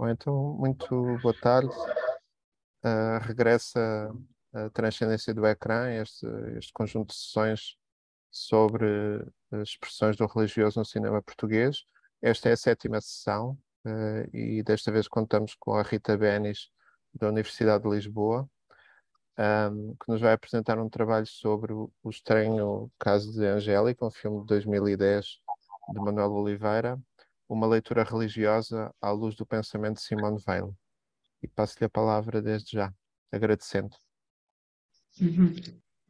Bom, então, muito boa tarde. Regressa a Transcendência do Ecrã, este conjunto de sessões sobre as expressões do religioso no cinema português. Esta é a sétima sessão, e desta vez contamos com a Rita Benis, da Universidade de Lisboa, que nos vai apresentar um trabalho sobre o estranho caso de Angélica, um filme de 2010 de Manuel Oliveira, uma leitura religiosa à luz do pensamento de Simone Weil. E passo-lhe a palavra desde já, agradecendo. Uhum.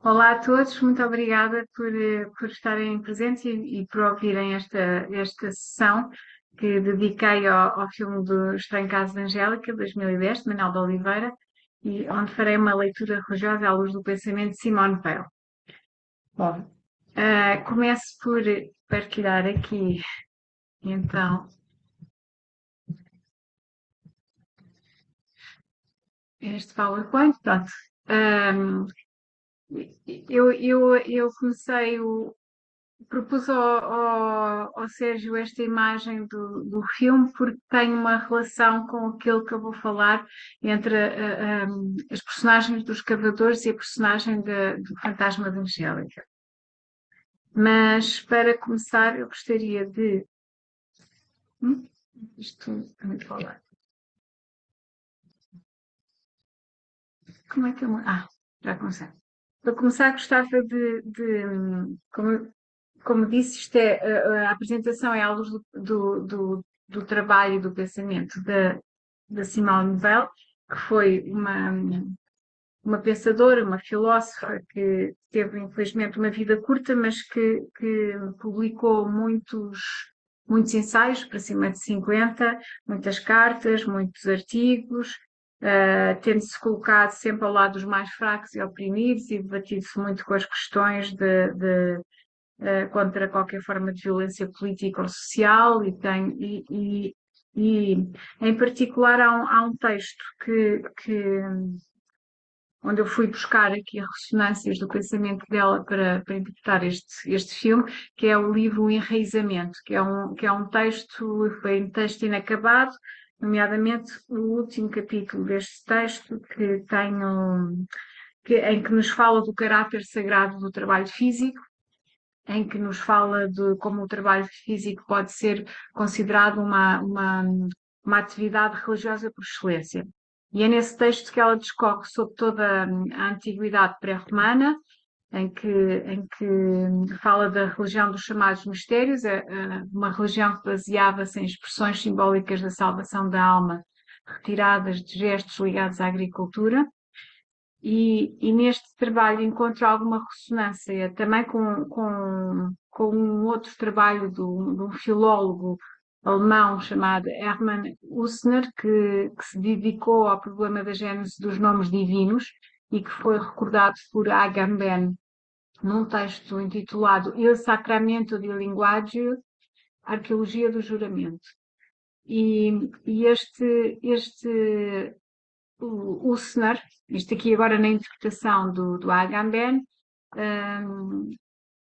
Olá a todos, muito obrigada por estarem presentes e por ouvirem esta sessão que dediquei ao filme do Estranho Caso de Angélica, 2010, de Manuel de Oliveira, e onde farei uma leitura religiosa à luz do pensamento de Simone Weil. Bom, começo por partilhar aqui, então, este PowerPoint. Pronto. Ahm, eu comecei propus ao Sérgio esta imagem do filme porque tem uma relação com aquilo que eu vou falar entre as personagens dos Cavadores e a personagem do Fantasma de Angélica. Mas para começar, eu gostaria de. Isto é muito falar. Como é que eu. Já comecei. Para começar, gostava como disse, isto é, a apresentação é à luz do trabalho e do pensamento da Simone Weil, que foi uma pensadora, uma filósofa que teve, infelizmente, uma vida curta, mas que publicou muitos ensaios, para cima de 50, muitas cartas, muitos artigos, tendo-se colocado sempre ao lado dos mais fracos e oprimidos e debatido-se muito com as questões contra qualquer forma de violência política ou social e em particular há um texto onde eu fui buscar aqui ressonâncias do pensamento dela para interpretar este filme, que é o livro O Enraizamento, que é um texto, foi um texto inacabado, nomeadamente o último capítulo deste texto, em que nos fala do caráter sagrado do trabalho físico, em que nos fala de como o trabalho físico pode ser considerado uma atividade religiosa por excelência. E é nesse texto que ela discorre sobre toda a antiguidade pré-romana, em que fala da religião dos chamados mistérios, uma religião que baseava-se em expressões simbólicas da salvação da alma, retiradas de gestos ligados à agricultura. E neste trabalho encontro alguma ressonância também com um outro trabalho de um filólogo alemão chamado Hermann Ussner, que se dedicou ao problema da gênese dos nomes divinos e que foi recordado por Agamben num texto intitulado Il Sacramento di Linguaggio, Arqueologia do Juramento. E o Ussner, isto aqui agora na interpretação do Agamben,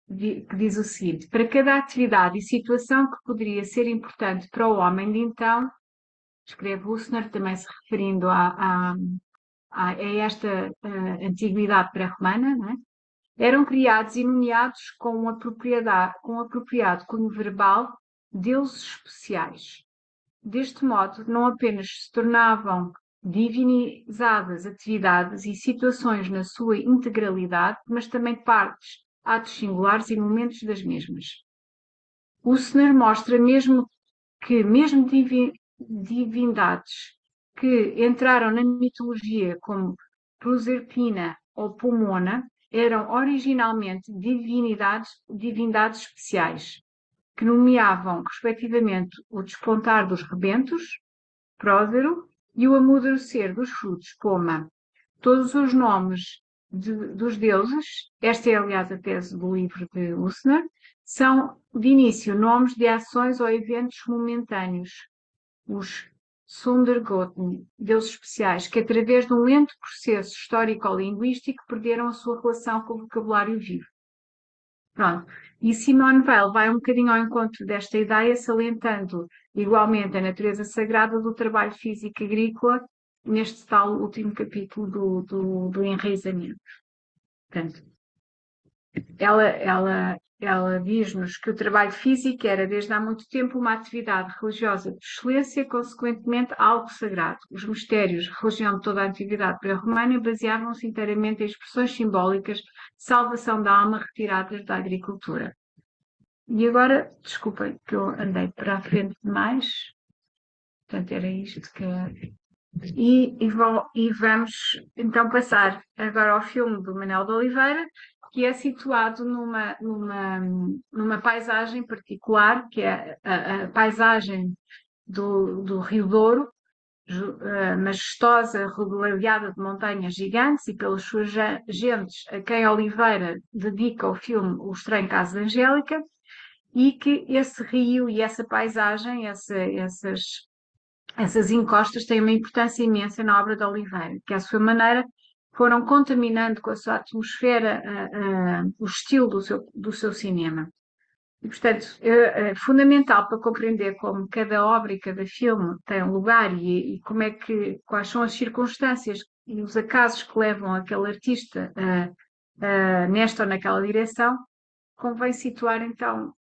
que diz o seguinte: para cada atividade e situação que poderia ser importante para o homem de então, escreve Ussner, também se referindo a esta antiguidade pré-romana, não é? Eram criados e nomeados com um apropriado cunho verbal deuses especiais. Deste modo, não apenas se tornavam divinizadas atividades e situações na sua integralidade, mas também partes, atos singulares e momentos das mesmas. Ussner mostra mesmo divindades que entraram na mitologia como Proserpina ou Pomona eram originalmente divindades especiais, que nomeavam, respectivamente, o despontar dos rebentos, Pródero, e o amadurecer dos frutos, Poma. Todos os nomes dos deuses, esta é aliás a tese do livro de Ussner, são de início nomes de ações ou eventos momentâneos, os Sundergotten, deuses especiais, que através de um lento processo histórico-linguístico perderam a sua relação com o vocabulário vivo. Pronto. E Simone Weil vai um bocadinho ao encontro desta ideia, salientando igualmente a natureza sagrada do trabalho físico agrícola neste tal último capítulo do enraizamento. Portanto, ela diz-nos que o trabalho físico era, desde há muito tempo, uma atividade religiosa de excelência, consequentemente algo sagrado. Os mistérios, religião de toda a antiguidade pré-romana, baseavam-se inteiramente em expressões simbólicas de salvação da alma retiradas da agricultura. E agora, desculpem que eu andei para a frente demais, portanto era isto que... E vamos então passar agora ao filme do Manuel de Oliveira, que é situado numa paisagem particular, que é a paisagem do Rio Douro, majestosa, rodeada de montanhas gigantes e pelas suas gentes, a quem Oliveira dedica o filme O Estranho Caso de Angélica, e que esse rio e essa paisagem, essas encostas têm uma importância imensa na obra de Oliveira, que à sua maneira foram contaminando com a sua atmosfera o estilo do seu cinema. E, portanto, é fundamental para compreender como cada obra e cada filme tem um lugar e como é quais são as circunstâncias e os acasos que levam aquele artista nesta ou naquela direção, convém situar então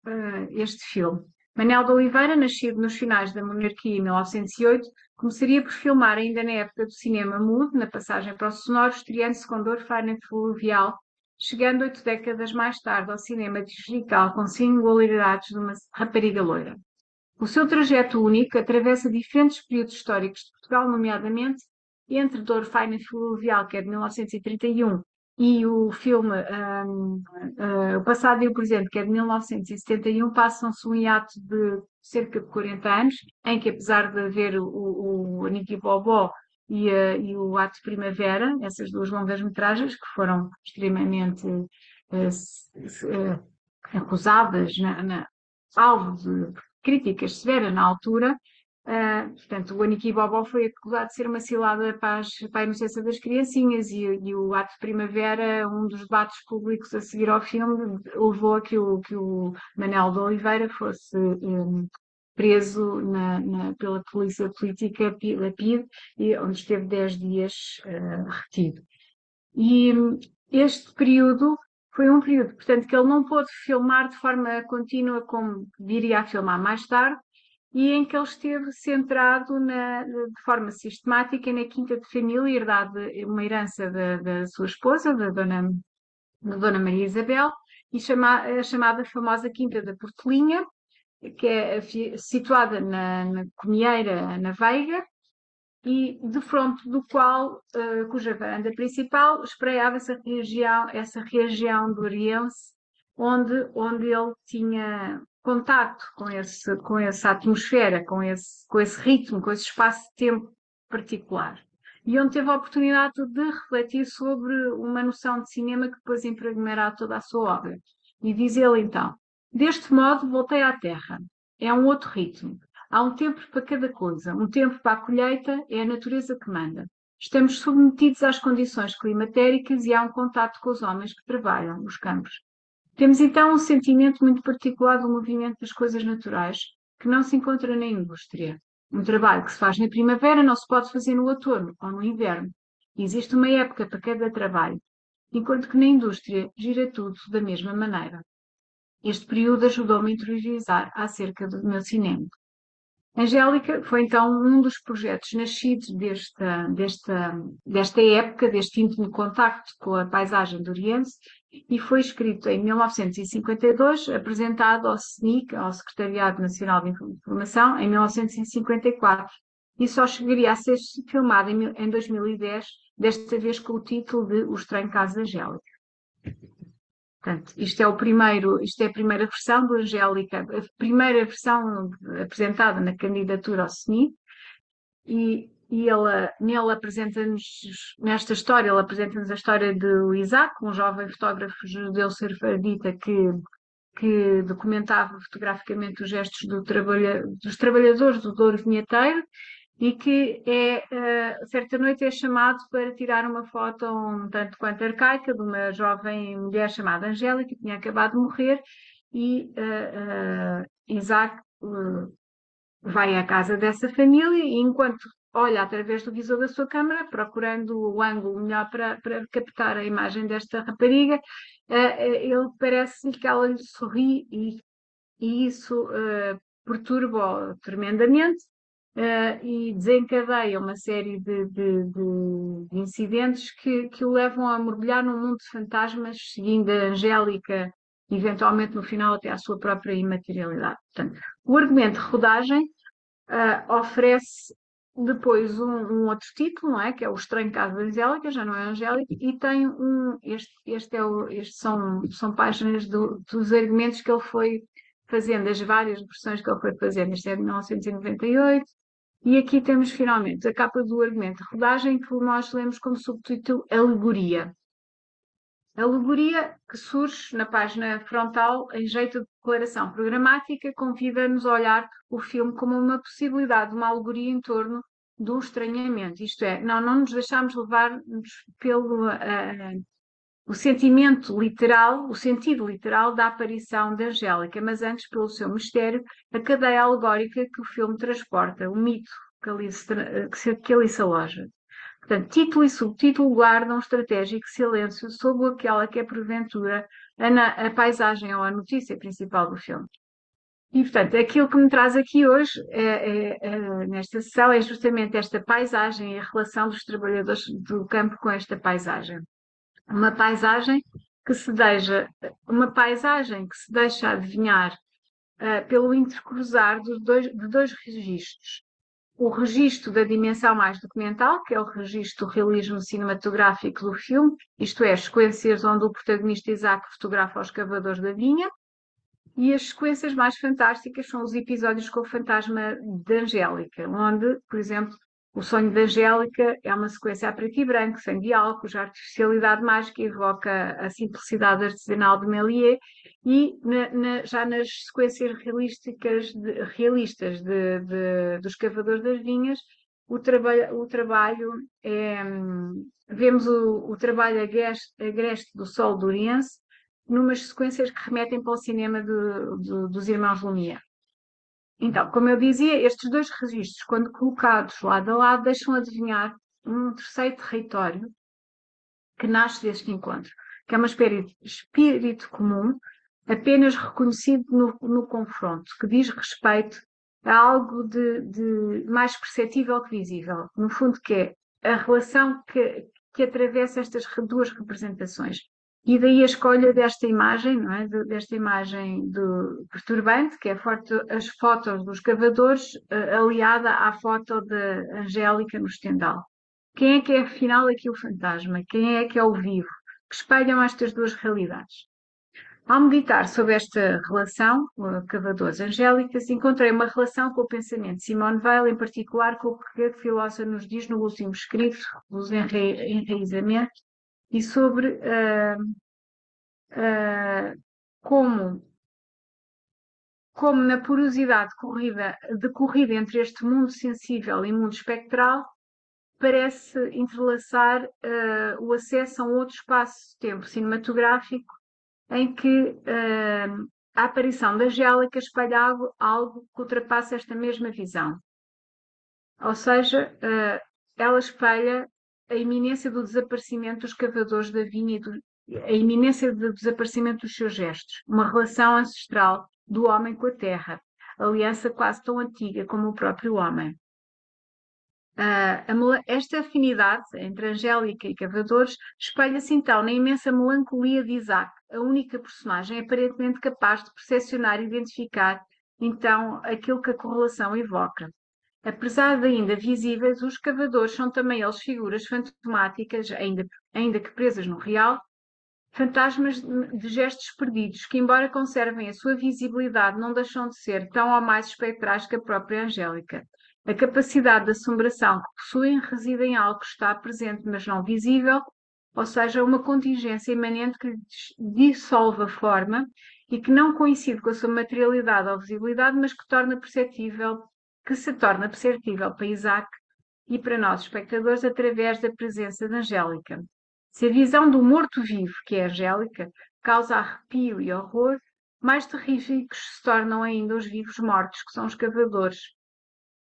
este filme. Manel de Oliveira, nascido nos finais da monarquia em 1908, começaria por filmar ainda na época do cinema mudo, na passagem para o sonoro, estreando-se com Dor Faina Fluvial, chegando 8 décadas mais tarde ao cinema digital com singularidades de uma rapariga loira. O seu trajeto único atravessa diferentes períodos históricos de Portugal, nomeadamente entre Dor Faina Fluvial, que é de 1931, e o filme O Passado e o Presente, que é de 1971, passam-se um hiato de cerca de 40 anos, em que, apesar de haver o Niki Bobó e o Ato Primavera, essas duas longas-metragens, que foram extremamente acusadas, alvo de críticas severas na altura. Portanto, o Aniki Bobó foi acusado de ser uma cilada para a inocência das criancinhas e o Ato de Primavera, um dos debates públicos a seguir ao filme, levou a que o Manel de Oliveira fosse preso pela polícia política, pela PIDE, onde esteve 10 dias retido. E este período foi um período, portanto, que ele não pôde filmar de forma contínua como viria a filmar mais tarde, e em que ele esteve centrado de forma sistemática na Quinta de Família, herdado uma herança da sua esposa, da Dona Maria Isabel, e a chamada famosa Quinta da Portelinha, que é situada na Comieira, na Veiga, e de fronte do qual, cuja varanda principal espreitava essa região do Oriense, onde ele tinha contacto com essa atmosfera, com esse ritmo, com esse espaço-tempo particular. E onde teve a oportunidade de refletir sobre uma noção de cinema que depois impregnará toda a sua obra. E diz ele então: deste modo voltei à terra. É um outro ritmo. Há um tempo para cada coisa, um tempo para a colheita, é a natureza que manda. Estamos submetidos às condições climatéricas e há um contato com os homens que trabalham os campos. Temos então um sentimento muito particular do movimento das coisas naturais, que não se encontra na indústria. Um trabalho que se faz na primavera não se pode fazer no outono ou no inverno. Existe uma época para cada trabalho, enquanto que na indústria gira tudo da mesma maneira. Este período ajudou-me a interiorizar acerca do meu cinema. Angélica foi então um dos projetos nascidos desta época, deste íntimo contacto com a paisagem do Oriente, e foi escrito em 1952, apresentado ao SNIC, ao Secretariado Nacional de Informação, em 1954, e só chegaria a ser filmado em 2010, desta vez com o título de O Estranho Caso de Angélica. Portanto, isto é a primeira versão do Angélica, a primeira versão apresentada na candidatura ao SNI, e nele apresenta-nos, nesta história, ele apresenta-nos a história de Isaac, um jovem fotógrafo judeu sefardita que documentava fotograficamente os gestos dos trabalhadores do Douro Vinheteiro, e que certa noite é chamado para tirar uma foto um tanto quanto arcaica de uma jovem mulher chamada Angélica, que tinha acabado de morrer, e Isaac vai à casa dessa família e enquanto olha através do visor da sua câmara, procurando o ângulo melhor para captar a imagem desta rapariga, ele parece-lhe que ela lhe sorri e isso perturba-o tremendamente e desencadeia uma série de incidentes que o levam a mergulhar num mundo de fantasmas, seguindo a Angélica, eventualmente no final até à sua própria imaterialidade. Portanto, o argumento de rodagem oferece depois um outro título, não é? Que é o Estranho Caso da Angélica, já não é Angélica, e tem estes são páginas dos argumentos que ele foi fazendo, as várias versões que ele foi fazendo. Este é de 1998. E aqui temos finalmente a capa do argumento de rodagem, que nós lemos como subtítulo Alegoria. Alegoria que surge na página frontal em jeito de declaração programática, convida-nos a olhar o filme como uma possibilidade, uma alegoria em torno do estranhamento. Isto é, não nos deixamos levar pelo o sentimento literal, o sentido literal da aparição da Angélica, mas antes pelo seu mistério, a cadeia alegórica que o filme transporta, o mito que ali se aloja. Portanto, título e subtítulo guardam um estratégico silêncio sobre aquela que é, porventura, a paisagem ou a notícia principal do filme. E, portanto, aquilo que me traz aqui hoje, nesta sessão, é justamente esta paisagem e a relação dos trabalhadores do campo com esta paisagem. Uma paisagem que se deixa adivinhar pelo intercruzar de dois registros. O registro da dimensão mais documental, que é o registro do realismo cinematográfico do filme, isto é, as sequências onde o protagonista Isaac fotografa os cavadores da vinha, e as sequências mais fantásticas são os episódios com o fantasma de Angélica, onde, por exemplo, o sonho de Angélica é uma sequência a preto e branco, sem diálogo, cuja artificialidade mágica evoca a simplicidade artesanal de Méliès, e já nas sequências realistas dos Cavadores das Vinhas, o trabalho é, vemos o trabalho agreste do Sol do Oriense, numas sequências que remetem para o cinema dos irmãos Lumière. Então, como eu dizia, estes dois registros, quando colocados lado a lado, deixam adivinhar um terceiro território que nasce deste encontro, que é uma espírito comum, apenas reconhecido no confronto, que diz respeito a algo de mais perceptível que visível. No fundo, que é a relação que atravessa estas duas representações. E daí a escolha desta imagem, não é? Desta imagem perturbante, que é as fotos dos cavadores, aliada à foto da Angélica no estendal. Quem é que é, afinal, aqui o fantasma? Quem é que é o vivo? Que espelham estas duas realidades. Ao meditar sobre esta relação, cavadores angélicas, encontrei uma relação com o pensamento de Simone Weil, em particular com o que a filósofa nos diz no último escrito, Os Enraizamentos, e sobre como na porosidade decorrida entre este mundo sensível e mundo espectral, parece entrelaçar o acesso a um outro espaço-tempo cinematográfico em que a aparição da Angélica espelha algo que ultrapassa esta mesma visão. Ou seja, ela espelha a iminência do desaparecimento dos cavadores da vinha e a iminência do desaparecimento dos seus gestos, uma relação ancestral do homem com a terra, aliança quase tão antiga como o próprio homem. Esta afinidade entre Angélica e Cavadores espelha-se então na imensa melancolia de Isaac, a única personagem aparentemente capaz de percepcionar e identificar então aquilo que a correlação evoca. Apesar de ainda visíveis, os cavadores são também eles figuras fantomáticas, ainda que presas no real, fantasmas de gestos perdidos, que embora conservem a sua visibilidade, não deixam de ser tão ou mais espectrais que a própria Angélica. A capacidade de assombração que possuem reside em algo que está presente, mas não visível, ou seja, uma contingência imanente que dissolve a forma e que não coincide com a sua materialidade ou visibilidade, mas que torna perceptível que se torna perceptível para Isaac e para nós, espectadores, através da presença de Angélica. Se a visão do morto-vivo, que é Angélica, causa arrepio e horror, mais terríficos se tornam ainda os vivos mortos, que são os cavadores.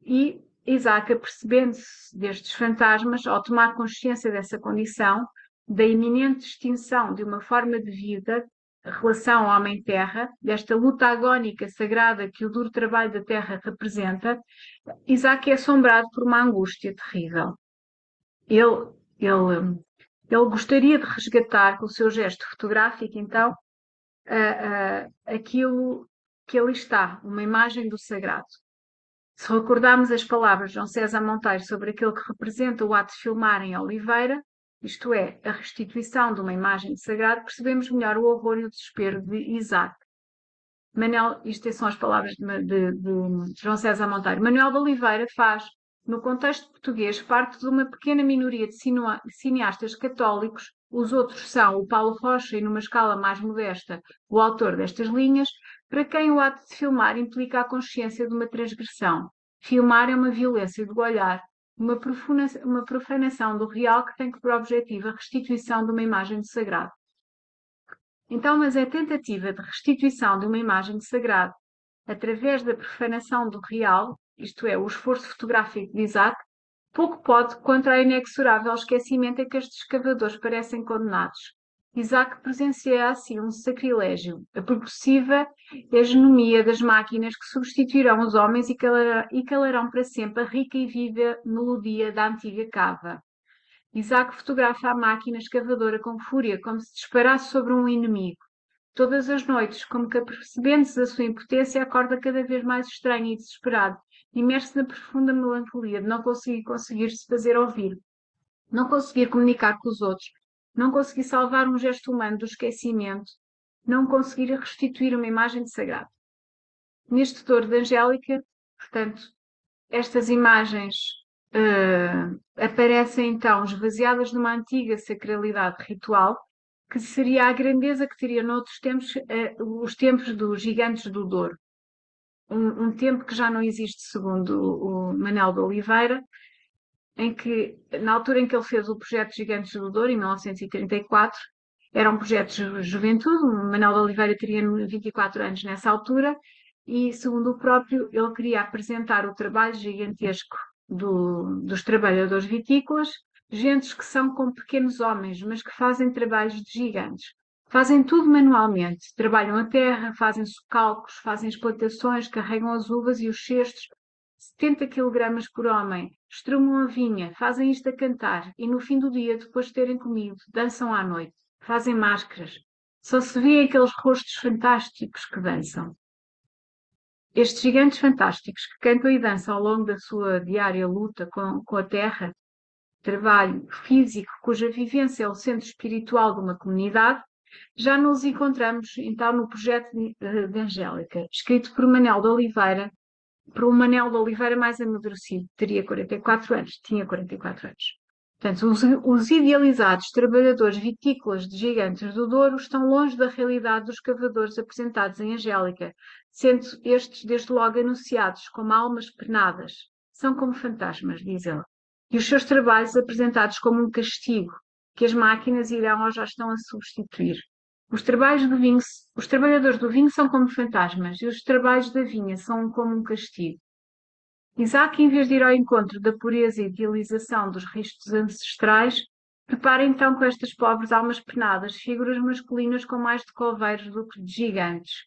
E Isaac, apercebendo-se destes fantasmas, ao tomar consciência dessa condição, da iminente extinção de uma forma de vida, a relação homem-terra, desta luta agónica sagrada que o duro trabalho da terra representa, Isaac é assombrado por uma angústia terrível. Ele gostaria de resgatar com o seu gesto fotográfico, então, aquilo que ali está, uma imagem do sagrado. Se recordarmos as palavras de João César Monteiro sobre aquilo que representa o ato de filmar em Oliveira, isto é, a restituição de uma imagem de sagrado, percebemos melhor o horror e o desespero de Isaac. Isto são as palavras de João César Monteiro. Manuel de Oliveira faz, no contexto português, parte de uma pequena minoria de cineastas católicos. Os outros são o Paulo Rocha e, numa escala mais modesta, o autor destas linhas, para quem o ato de filmar implica a consciência de uma transgressão. Filmar é uma violência do olhar, uma profanação do real que tem por objetivo a restituição de uma imagem de sagrado. Então, mas a tentativa de restituição de uma imagem de sagrado através da profanação do real, isto é, o esforço fotográfico de Isaac, pouco pode contra a inexorável esquecimento a que estes escavadores parecem condenados. Isaac presencia assim um sacrilégio, a progressiva hegemonia das máquinas que substituirão os homens e calarão para sempre a rica e viva melodia da antiga cava. Isaac fotografa a máquina escavadora com fúria, como se disparasse sobre um inimigo. Todas as noites, como que apercebendo-se da sua impotência, acorda cada vez mais estranho e desesperado, imerso na profunda melancolia de não conseguir-se fazer ouvir, não conseguir comunicar com os outros, não conseguir salvar um gesto humano do esquecimento, não conseguir restituir uma imagem de sagrado. Neste dor de Angélica, portanto, estas imagens aparecem então esvaziadas numa antiga sacralidade ritual, que seria a grandeza que teria noutros tempos, os tempos dos gigantes do Douro. Um tempo que já não existe, segundo o Manuel de Oliveira, em que, na altura em que ele fez o projeto Gigantes do Douro, em 1934, era um projeto de juventude, o Manuel de Oliveira teria 24 anos nessa altura, e, segundo o próprio, ele queria apresentar o trabalho gigantesco dos trabalhadores vitícolas, gentes que são como pequenos homens, mas que fazem trabalhos de gigantes. Fazem tudo manualmente, trabalham a terra, fazem socalcos, fazem explotações, carregam as uvas e os cestos, 70 kg por homem, estrumam a vinha, fazem isto a cantar, e no fim do dia, depois de terem comido, dançam à noite, fazem máscaras. Só se vê aqueles rostos fantásticos que dançam. Estes gigantes fantásticos que cantam e dançam ao longo da sua diária luta com a terra, trabalho físico cuja vivência é o centro espiritual de uma comunidade, já nos encontramos então no projeto de Angélica, escrito por Manuel de Oliveira, por um Manuel de Oliveira mais amadurecido, tinha 44 anos. Portanto, os idealizados trabalhadores vitícolas de Gigantes do Douro estão longe da realidade dos cavadores apresentados em Angélica, sendo estes desde logo anunciados como almas penadas. São como fantasmas, diz ele. E os seus trabalhos apresentados como um castigo, que as máquinas irão ou já estão a substituir. Os trabalhadores do vinho são como fantasmas, e os trabalhos da vinha são como um castigo. Isaac, em vez de ir ao encontro da pureza e idealização dos riscos ancestrais, prepara então com estas pobres almas penadas figuras masculinas com mais de coveiros do que de gigantes,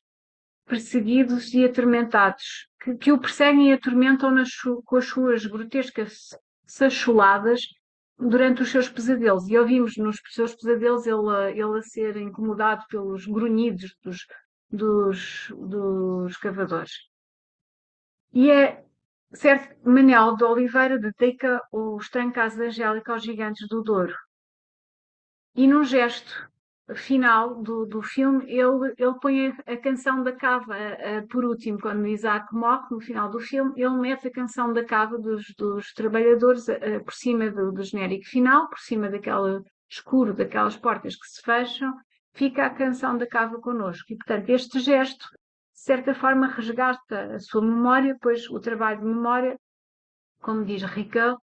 perseguidos e atormentados, que o perseguem e atormentam com as suas grotescas sachuladas durante os seus pesadelos. E ouvimos nos seus pesadelos ele a ser incomodado pelos grunhidos dos cavadores. E é certo, Manuel de Oliveira dedica o estranho caso da Angélica aos Gigantes do Douro. E num gesto final do filme, ele põe a canção da cava por último, quando Isaac morre, no final do filme, ele mete a canção da cava dos trabalhadores por cima do genérico final, por cima daquele escuro, daquelas portas que se fecham, fica a canção da cava connosco. E, portanto, este gesto certa forma resgata a sua memória, pois o trabalho de memória, como diz Ricoeur,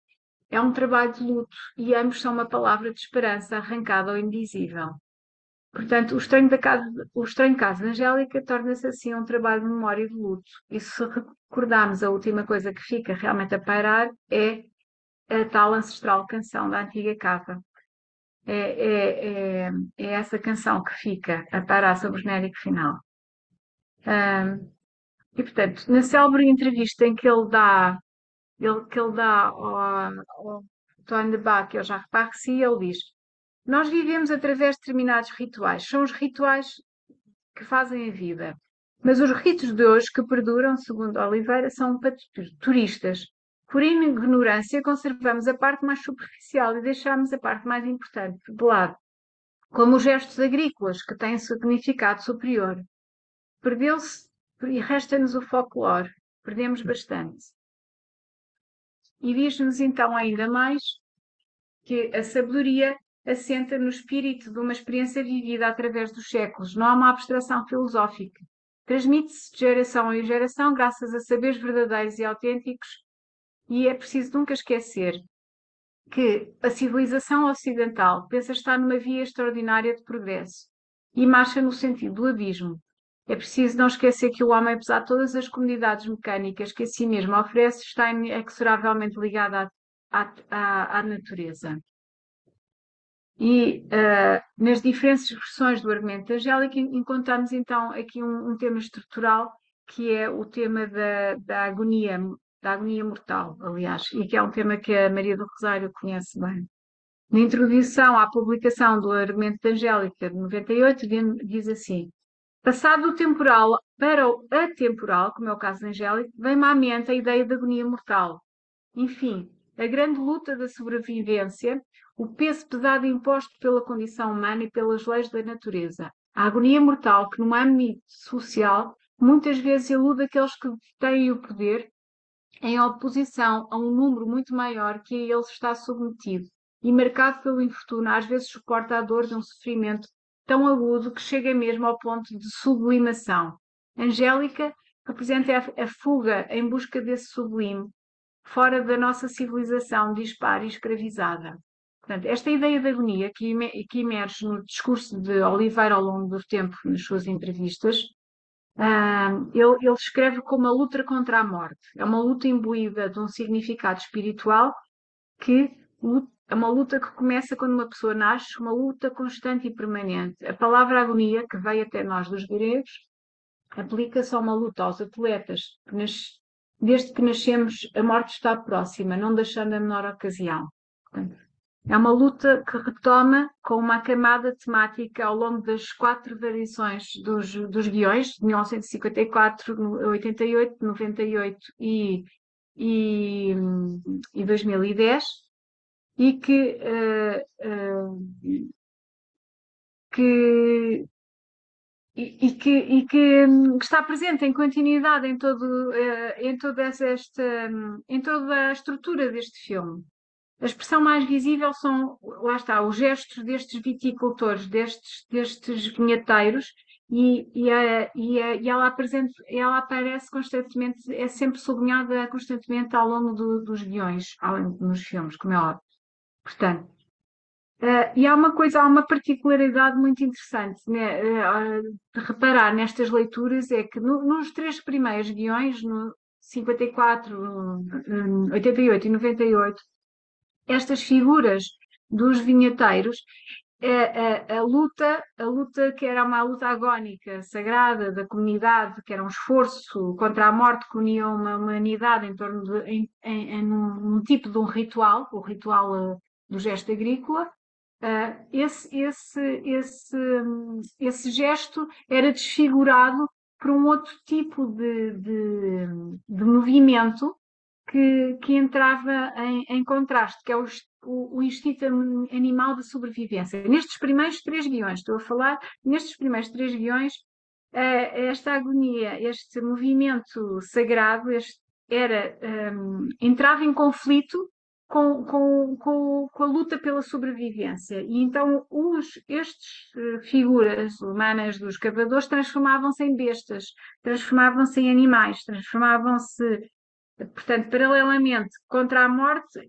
é um trabalho de luto e ambos são uma palavra de esperança arrancada ao indizível. Portanto, o estranho caso de Angélica torna-se assim um trabalho de memória e de luto. E se recordarmos, a última coisa que fica realmente a pairar é a tal ancestral canção da antiga casa. É essa canção que fica a pairar sobre o genérico final. E, portanto, na célebre entrevista em que ele dá ao Antoine de Bach e ao Jacques Parcy, ele diz: nós vivemos através de determinados rituais. São os rituais que fazem a vida. Mas os ritos de hoje que perduram, segundo Oliveira, são para turistas. Por ignorância, conservamos a parte mais superficial e deixamos a parte mais importante de lado, como os gestos agrícolas, que têm significado superior. Perdeu-se e resta-nos o folclore. Perdemos bastante. E diz-nos então ainda mais que a sabedoria assenta no espírito de uma experiência vivida através dos séculos. Não há uma abstração filosófica. Transmite-se de geração em geração graças a saberes verdadeiros e autênticos, e é preciso nunca esquecer que a civilização ocidental pensa estar numa via extraordinária de progresso e marcha no sentido do abismo. É preciso não esquecer que o homem, apesar de todas as comunidades mecânicas que a si mesmo oferece, está inexoravelmente ligado à natureza. E nas diferentes versões do argumento angélico encontramos então aqui um tema estrutural, que é o tema da agonia mortal, aliás, e que é um tema que a Maria do Rosário conhece bem. Na introdução à publicação do argumento de Angélica, de 98, diz assim: passado o temporal para o atemporal, como é o caso de Angélica, vem-me à mente a ideia de agonia mortal. Enfim, a grande luta da sobrevivência, o peso pesado imposto pela condição humana e pelas leis da natureza. A agonia mortal que, no âmbito social, muitas vezes elude aqueles que têm o poder em oposição a um número muito maior que a eles está submetido e marcado pelo infortúnio, às vezes suporta a dor de um sofrimento tão agudo que chega mesmo ao ponto de sublimação. Angélica representa a fuga em busca desse sublime, fora da nossa civilização dispara e escravizada. Portanto, esta ideia de agonia que emerge no discurso de Oliveira ao longo do tempo, nas suas entrevistas, ele escreve como uma luta contra a morte. É uma luta imbuída de um significado espiritual que é uma luta que começa quando uma pessoa nasce, uma luta constante e permanente. A palavra agonia, que veio até nós dos gregos, aplica-se a uma luta aos atletas. Desde que nascemos, a morte está próxima, não deixando a menor ocasião. Portanto, é uma luta que retoma com uma camada temática ao longo das 4 variações dos guiões, de 1954, 88, 98 e 2010, e que está presente em continuidade em toda a estrutura deste filme. A expressão mais visível são, lá está, os gestos destes viticultores, destes vinheteiros, e ela aparece constantemente, é sempre sublinhada constantemente ao longo dos guiões, além nos filmes, como é óbvio. Portanto, e há uma particularidade muito interessante, né, de reparar nestas leituras, é que nos 3 primeiros guiões, no 54, 88 e 98, estas figuras dos vinheteiros, a luta que era uma luta agónica, sagrada da comunidade, que era um esforço contra a morte que unia uma humanidade em torno num tipo de um ritual, o ritual do gesto agrícola. Esse gesto era desfigurado por um outro tipo de movimento que entrava em contraste, que é o instinto animal de sobrevivência. Nestes primeiros 3 guiões, estou a falar, nestes primeiros 3 guiões, esta agonia, este movimento sagrado, entrava em conflito com a luta pela sobrevivência. E então estes figuras humanas dos cavadores transformavam-se em bestas, transformavam-se em animais, transformavam-se. Portanto, paralelamente contra a morte,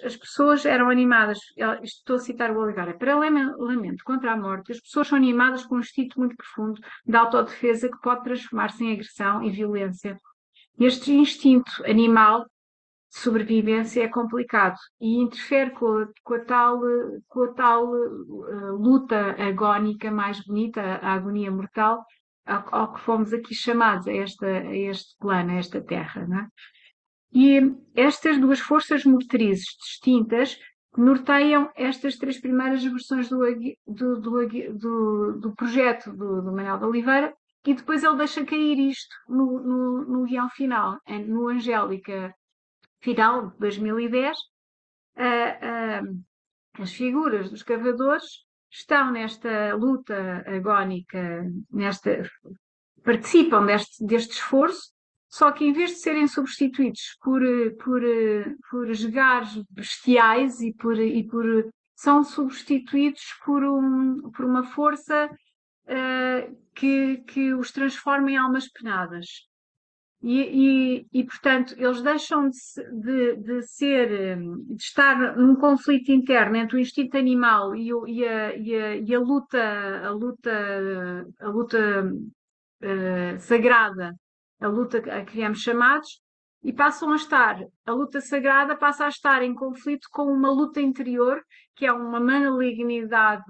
as pessoas eram animadas. Estou a citar o Oliveira. Paralelamente contra a morte, as pessoas são animadas com um instinto muito profundo de autodefesa que pode transformar-se em agressão e violência. Este instinto animal de sobrevivência é complicado e interfere com a tal luta agónica mais bonita, a agonia mortal, ao que fomos aqui chamados a este plano, a esta terra, não é? E estas duas forças motrizes distintas norteiam estas três primeiras versões do projeto do Manuel de Oliveira, e depois ele deixa cair isto no guião final, no Angélica final de 2010. As figuras dos cavadores estão nesta luta agónica, participam deste esforço, só que em vez de serem substituídos por esgares bestiais são substituídos por uma força que os transforma em almas penadas. Portanto, eles deixam de estar num conflito interno entre o instinto animal e a luta sagrada, a luta a que viemos chamados, e a luta sagrada passa a estar em conflito com uma luta interior, que é uma malignidade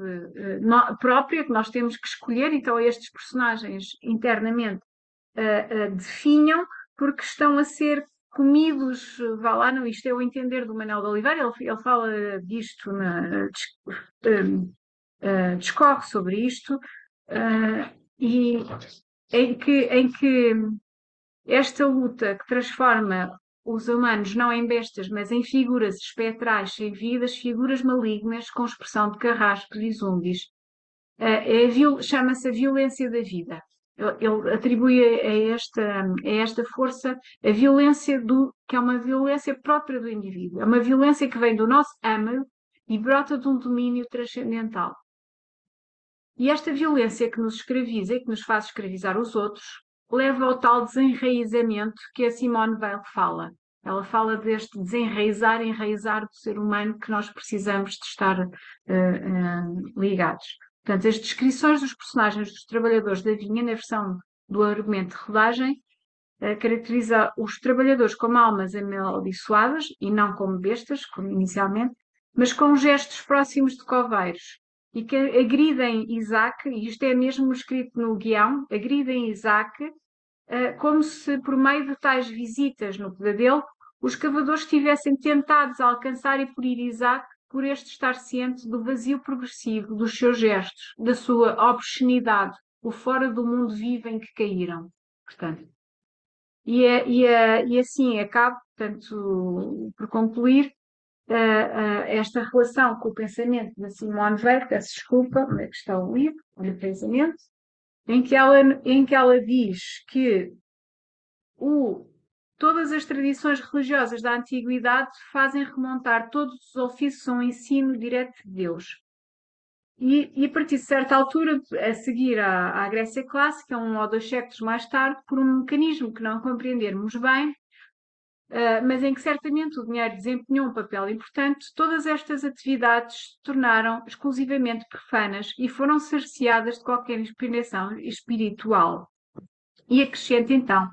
própria, que nós temos que escolher. Então estes personagens internamente definham, porque estão a ser comidos, vá lá, não, isto é o entender do Manuel de Oliveira, ele fala disto, discorre sobre isto, e em que esta luta que transforma os humanos não em bestas, mas em figuras espectrais sem vidas, figuras malignas com expressão de carrascos e zumbis, chama-se a violência da vida. Ele atribui a esta força a violência que é uma violência própria do indivíduo. É uma violência que vem do nosso âmago e brota de um domínio transcendental. E esta violência que nos escraviza e que nos faz escravizar os outros leva ao tal desenraizamento que a Simone Weil fala. Ela fala deste enraizar do ser humano, que nós precisamos de estar ligados. Portanto, as descrições dos personagens dos trabalhadores da vinha, na versão do argumento de rodagem, caracteriza os trabalhadores como almas amaldiçoadas e não como bestas, como inicialmente, mas com gestos próximos de coveiros, e que agridem Isaac, e isto é mesmo escrito no guião, agridem Isaac, como se por meio de tais visitas no pesadelo, os cavadores estivessem tentados a alcançar e ferir Isaac, por este estar ciente do vazio progressivo dos seus gestos, da sua obscenidade, o fora do mundo vivo em que caíram. Portanto, e assim acabo, portanto, por concluir, esta relação com o pensamento da Simone Weil, peço desculpa, onde é que está o livro, olha o pensamento, em que ela diz que todas as tradições religiosas da antiguidade fazem remontar todos os ofícios a um ensino direto de Deus. E a partir de certa altura, a seguir à Grécia Clássica, 1 ou 2 séculos mais tarde, por um mecanismo que não compreendermos bem, mas em que certamente o dinheiro desempenhou um papel importante, todas estas atividades se tornaram exclusivamente profanas e foram cerceadas de qualquer inspiração espiritual. E acrescenta então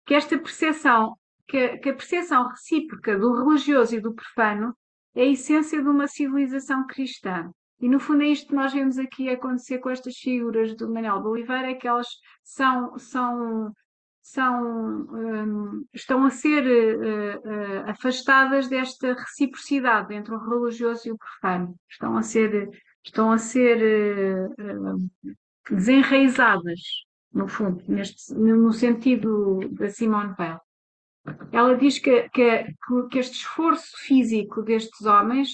que esta percepção, que a percepção recíproca do religioso e do profano é a essência de uma civilização cristã. E no fundo é isto que nós vemos aqui acontecer com estas figuras do Manuel de Oliveira, é que elas estão a ser afastadas desta reciprocidade entre o religioso e o profano. Estão a ser desenraizadas, no fundo, no sentido da Simone Weil. Ela diz que este esforço físico destes homens,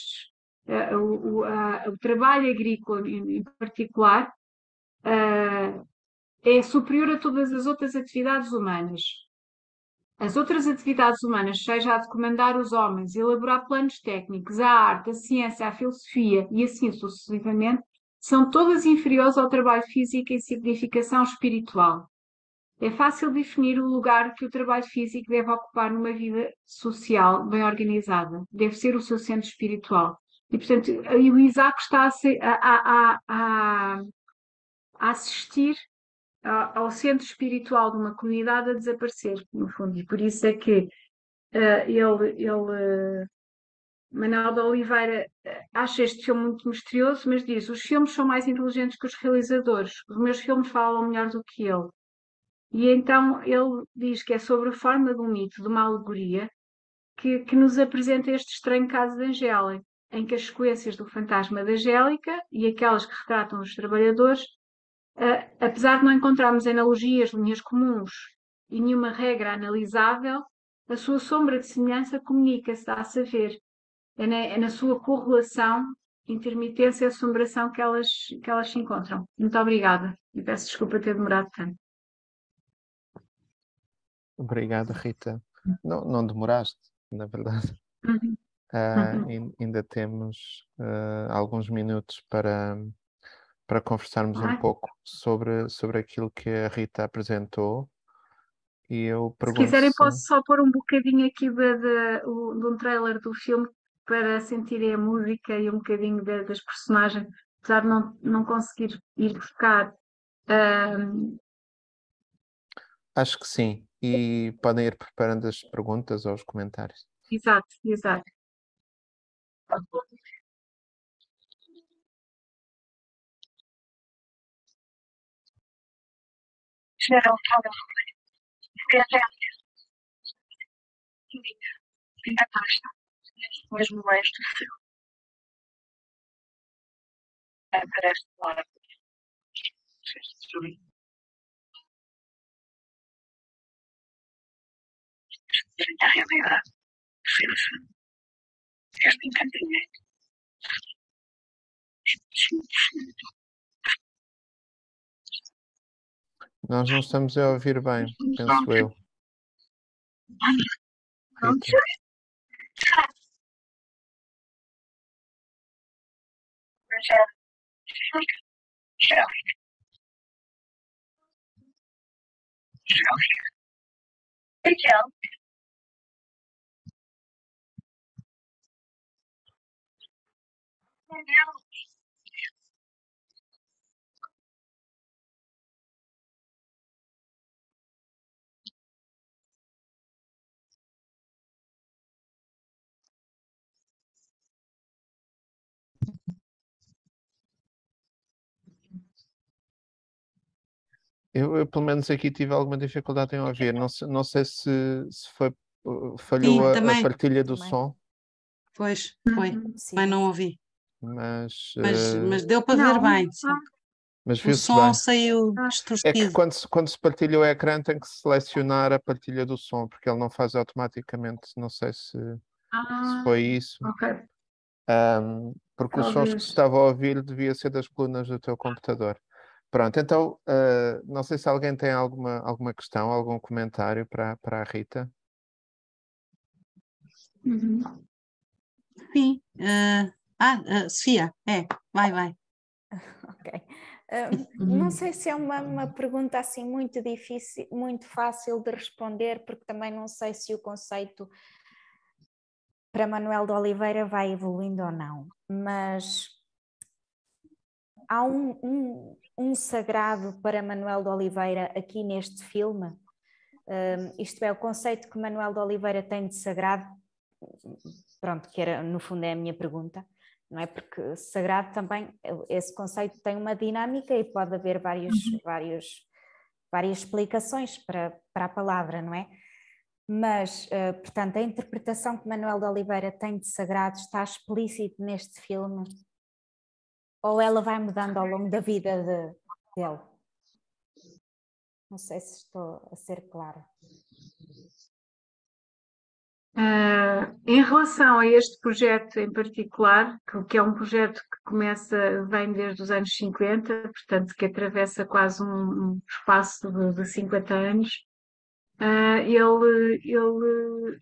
o trabalho agrícola em particular, é superior a todas as outras atividades humanas. as outras atividades humanas, seja a de comandar os homens, elaborar planos técnicos, a arte, a ciência, a filosofia e assim sucessivamente, são todas inferiores ao trabalho físico em significação espiritual. É fácil definir o lugar que o trabalho físico deve ocupar numa vida social bem organizada. Deve ser o seu centro espiritual. E, portanto, o Isaac está a assistir ao centro espiritual de uma comunidade a desaparecer, no fundo. E por isso é que Manuel de Oliveira, acha este filme muito misterioso, mas diz: os filmes são mais inteligentes que os realizadores, os meus filmes falam melhor do que ele. E então ele diz que é sobre a forma de um mito, de uma alegoria, que nos apresenta este estranho caso de Angélica, em que as sequências do fantasma da Angélica e aquelas que retratam os trabalhadores, apesar de não encontrarmos analogias, linhas comuns e nenhuma regra analisável, a sua sombra de semelhança comunica-se, dá a saber. É na sua correlação, intermitência e assombração que elas se encontram. Muito obrigada e peço desculpa ter demorado tanto. Obrigado, Rita. Não demoraste, na verdade. Uhum. Ainda temos alguns minutos para conversarmos um Ah, pouco sobre aquilo que a Rita apresentou. E eu se pergunto quiserem, se. posso só pôr um bocadinho aqui de um trailer do filme para sentirem a música e um bocadinho das personagens, apesar de não conseguir ir buscar. ahm, Acho que sim. E podem ir preparando as perguntas ou os comentários. Exato, exato. Gerald ainda pasta, mesmo resto parece claro. A realidade, este encantamento. Nós não estamos a ouvir bem, penso eu. Rita. Eu, pelo menos aqui tive alguma dificuldade em ouvir. Não sei se falhou Sim, a também. partilha do Também. som, Pois, foi. Sim. Também não ouvi. mas Mas deu para ver bem. O viu-se som bem. saiu É que distorcido. quando se partilha o ecrã tem que selecionar a partilha do som, porque ele não faz automaticamente. Não sei se foi isso. Ok, Porque os sons que talvez. se estava a ouvir devia ser das colunas do teu computador. Pronto, então não sei se alguém tem alguma questão, algum comentário para a Rita. Uhum. Sim. Sofia, vai. Ok. Não sei se é uma pergunta assim muito difícil, muito fácil de responder, porque também não sei se o conceito para Manuel de Oliveira vai evoluindo ou não, mas há um sagrado para Manuel de Oliveira aqui neste filme. Isto é, o conceito que Manuel de Oliveira tem de sagrado, pronto, que era, no fundo é a minha pergunta, não é? Porque sagrado também, esse conceito tem uma dinâmica e pode haver várias explicações para a palavra, não é? Mas, portanto, a interpretação que Manuel de Oliveira tem de sagrado está explícito neste filme? Ou ela vai mudando ao longo da vida dele? Não sei se estou a ser clara. Em relação a este projeto em particular, que é um projeto que vem desde os anos 50, portanto, que atravessa quase um espaço de 50 anos, ele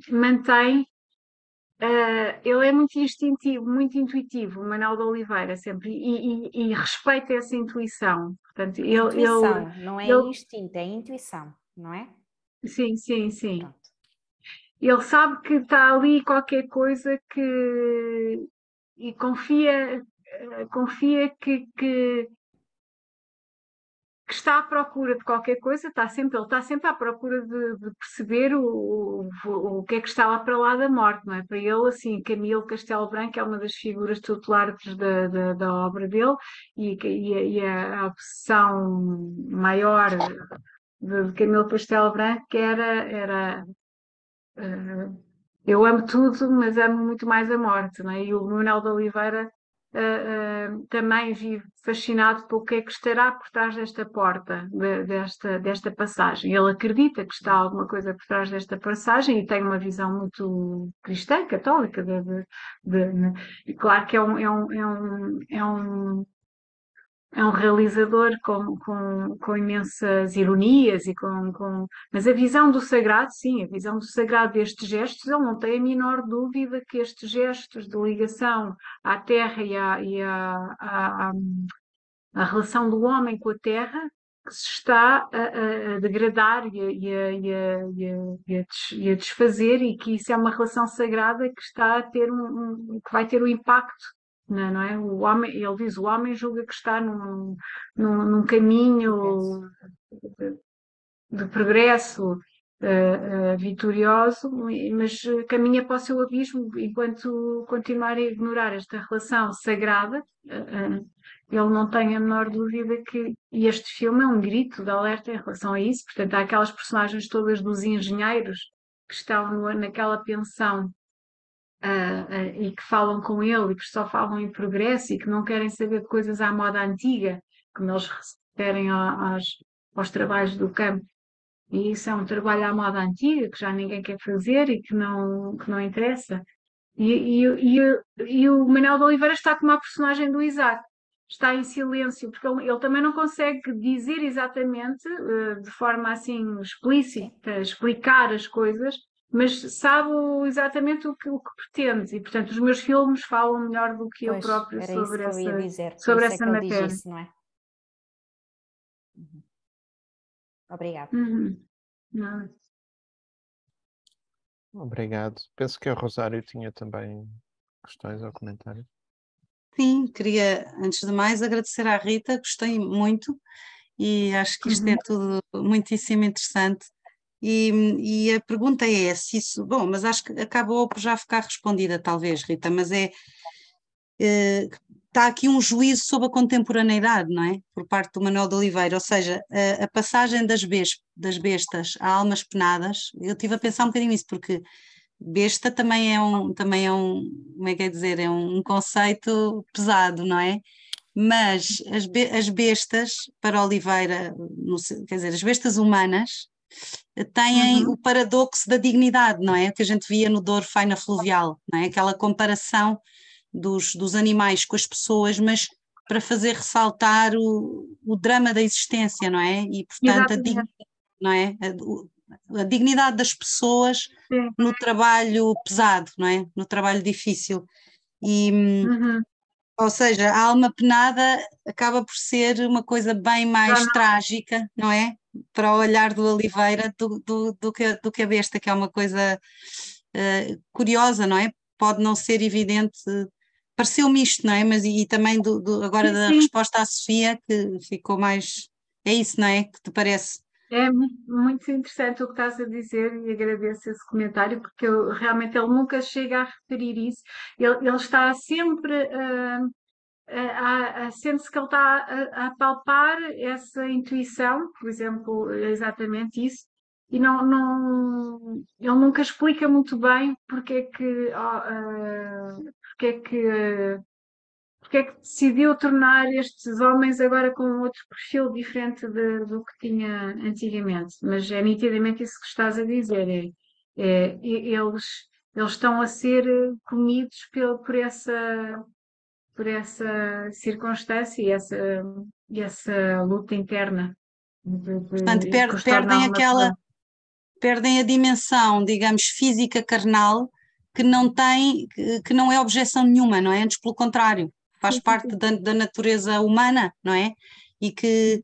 mantém. Ele é muito instintivo, muito intuitivo, o Manuel de Oliveira, sempre, e respeita essa intuição. Portanto, Intuição, não é ele, instinto, é intuição, não é? sim, sim, sim. Pronto. Ele sabe que está ali qualquer coisa que. E confia que está à procura de qualquer coisa, ele está sempre à procura de perceber o que é que está lá para lá da morte, não é? Para ele, assim, Camilo Castelo Branco é uma das figuras tutelares da obra dele e a obsessão maior de Camilo Castelo Branco era eu amo tudo, mas amo muito mais a morte, não é? E o Manuel de Oliveira também vive fascinado pelo que é que estará por trás desta porta, desta passagem. Ele acredita que está alguma coisa por trás desta passagem e tem uma visão muito cristã, católica. E claro que é um realizador com imensas ironias mas a visão do sagrado, sim, a visão do sagrado destes gestos, ele não tem a menor dúvida que estes gestos de ligação à terra a relação do homem com a terra que se está a degradar e a desfazer, e que isso é uma relação sagrada que está a ter que vai ter um impacto, não é? O homem, ele diz, o homem julga que está num caminho de progresso vitorioso, mas caminha para o seu abismo enquanto continuar a ignorar esta relação sagrada. Ele não tem a menor dúvida que este filme é um grito de alerta em relação a isso. Portanto, há aquelas personagens todas dos engenheiros que estão naquela pensão e que falam com ele e que só falam em progresso e que não querem saber de coisas à moda antiga, como eles referem aos trabalhos do campo. E isso é um trabalho à moda antiga que já ninguém quer fazer e que não interessa. E o Manuel de Oliveira está como a personagem do Isaac, está em silêncio, porque ele também não consegue dizer exatamente, de forma assim explícita, explicar as coisas, mas sabe exatamente o que pretende. E, portanto, os meus filmes falam melhor do que eu Pois, própria era isso que eu ia dizer, por sobre isso é essa que ele diz matéria. isso, não é? Obrigada. Não. Obrigado. Penso que a Rosário tinha também questões ou comentários. Sim, queria, antes de mais, agradecer à Rita, gostei muito e acho que isto é tudo muitíssimo interessante. E a pergunta é se isso, bom, mas acho que acabou por já ficar respondida, talvez, Rita, mas está aqui um juízo sobre a contemporaneidade, não é? Por parte do Manuel de Oliveira, ou seja, a passagem das bestas a almas penadas, eu estive a pensar um bocadinho nisso, porque besta também é um, como é que é dizer, é um conceito pesado, não é? Mas as bestas, para Oliveira, quer dizer, as bestas humanas têm o paradoxo da dignidade, não é? Que a gente via no Douro Faina Fluvial, não é? Aquela comparação dos animais com as pessoas, mas para fazer ressaltar o drama da existência, não é? E, portanto, Exatamente. não é? A dignidade das pessoas Sim. no trabalho pesado, não é? No trabalho difícil. E, ou seja, a alma penada acaba por ser uma coisa bem mais trágica, não é? Para o olhar do Oliveira do que a besta, que é uma coisa curiosa, não é? Pode não ser evidente, pareceu-me isto, não é? Mas e também agora da resposta à Sofia, que ficou mais. É isso, não é? Que te parece? É muito interessante o que estás a dizer e agradeço esse comentário, porque realmente ele nunca chega a referir isso. Ele está sempre sente-se que ele está a palpar essa intuição, por exemplo, é exatamente isso, e ele nunca explica muito bem porque é que decidiu tornar estes homens agora com um outro perfil diferente do que tinha antigamente. Mas é nitidamente isso que estás a dizer. Eles estão a ser comidos por essa circunstância e essa luta interna. Portanto, que os tornam perdem a dimensão, digamos, física carnal, que não é objeção nenhuma, não é? Antes, pelo contrário, faz parte da natureza humana, não é? E que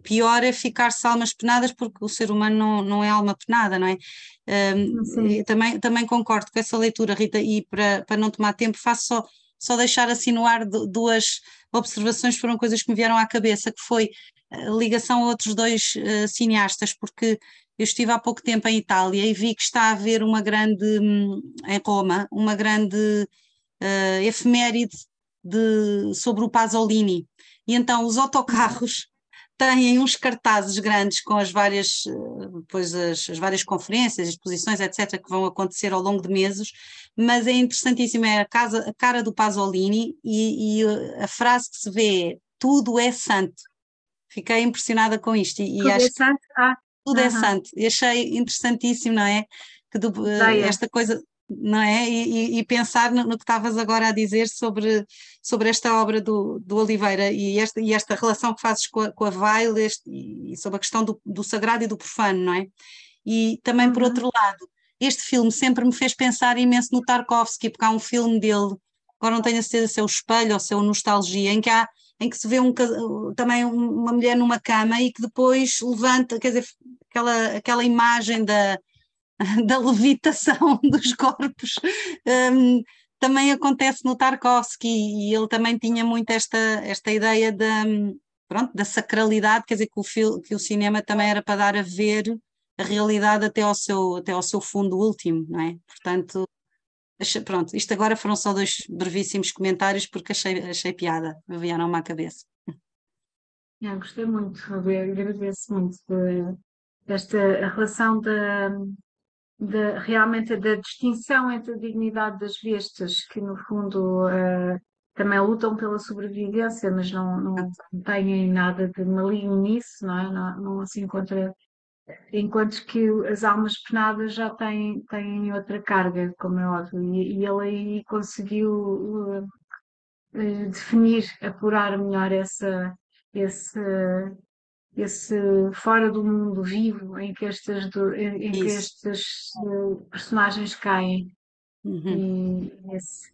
pior é ficar-se almas penadas, porque o ser humano não é alma penada, não é? Também concordo com essa leitura, Rita, e para não tomar tempo, faço só deixar assim no ar duas observações, foram coisas que me vieram à cabeça, que foi a ligação a outros dois cineastas, porque eu estive há pouco tempo em Itália e vi que está a haver em Roma, uma grande efeméride sobre o Pasolini. E então os autocarros têm uns cartazes grandes com as várias, as várias conferências, exposições, etc., que vão acontecer ao longo de meses, mas é interessantíssimo, é a cara do Pasolini e a frase que se vê é: tudo é santo. Fiquei impressionada com isto e acho que tudo é santo. E achei interessantíssimo, não é? Que esta coisa, não é? E pensar no que estavas agora a dizer sobre esta obra do Oliveira e esta relação que fazes com a Weil e sobre a questão do sagrado e do profano, não é? E também, por outro lado, este filme sempre me fez pensar imenso no Tarkovsky, porque há um filme dele, agora não tenho a certeza se é o Espelho ou se é o Nostalgia, em que se vê também uma mulher numa cama e que depois levanta, quer dizer, aquela imagem da levitação dos corpos, também acontece no Tarkovsky, e ele também tinha muito esta ideia da sacralidade, quer dizer, que o cinema também era para dar a ver a realidade até ao seu fundo último, não é? Portanto, pronto, isto agora foram só dois brevíssimos comentários porque achei piada, me vieram-me à cabeça. Gostei muito, agradeço muito desta relação realmente da distinção entre a dignidade das bestas, que no fundo também lutam pela sobrevivência, mas não têm nada de maligno nisso, não é? Não se encontra. Enquanto que as almas penadas já têm outra carga, como é óbvio, e ele aí conseguiu definir, apurar melhor esse, esse fora do mundo vivo em que estes personagens caem. Uhum. E esse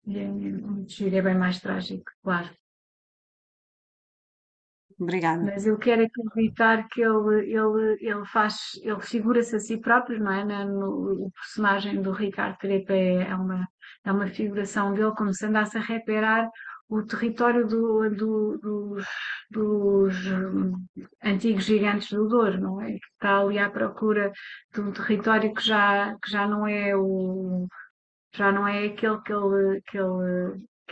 é muito giro, é bem mais trágico, claro. Obrigada. Mas eu quero acreditar que ele figura-se a si próprio, não é? O personagem do Ricardo Crepa é uma figuração dele, como se andasse a reparar o território dos antigos gigantes do Douro, não é? Que está ali à procura de um território que já não é aquele que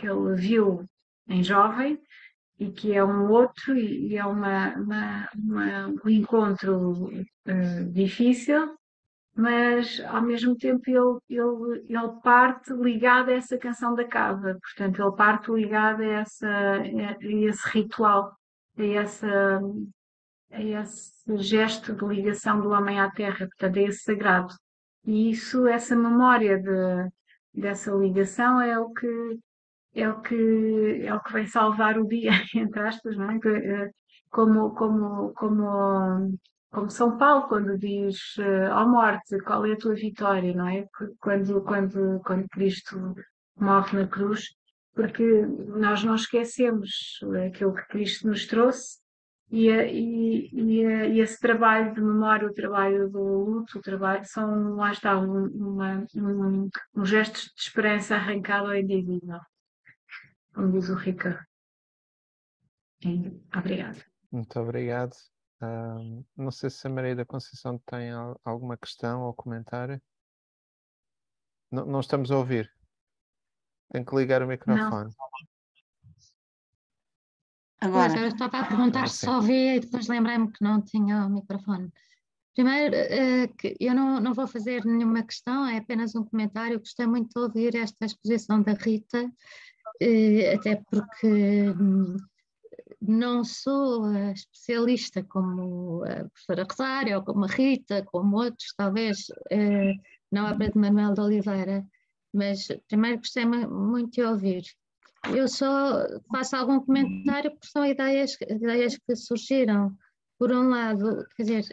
ele viu em jovem, e que é um outro, e é um encontro difícil, mas ao mesmo tempo ele parte ligado a essa canção da casa, portanto ele parte ligado a esse ritual, a esse gesto de ligação do homem à terra, portanto a esse sagrado. E essa memória dessa ligação é o que vai salvar o dia, entre aspas, não é? Como São Paulo, quando diz ó morte, qual é a tua vitória, não é? Quando Cristo morre na cruz, porque nós não esquecemos aquilo que Cristo nos trouxe e esse trabalho de memória, o trabalho do luto, lá está, um gesto de esperança arrancado ao invisível, como diz o Ricardo. Obrigada. Muito obrigado. Não sei se a Maria da Conceição tem alguma questão ou comentário. Não estamos a ouvir. Tem que ligar o microfone. Agora. Pois, eu estava a perguntar se só ouvia e depois lembrei-me que não tinha o microfone. Primeiro, que eu não vou fazer nenhuma questão, é apenas um comentário. Gostei muito de ouvir esta exposição da Rita, até porque não sou especialista como a professora Rosário, ou como a Rita, como outros, talvez, na obra de Manuel de Oliveira, mas primeiro gostei muito de ouvir. Eu só faço algum comentário porque são ideias que surgiram por um lado, quer dizer,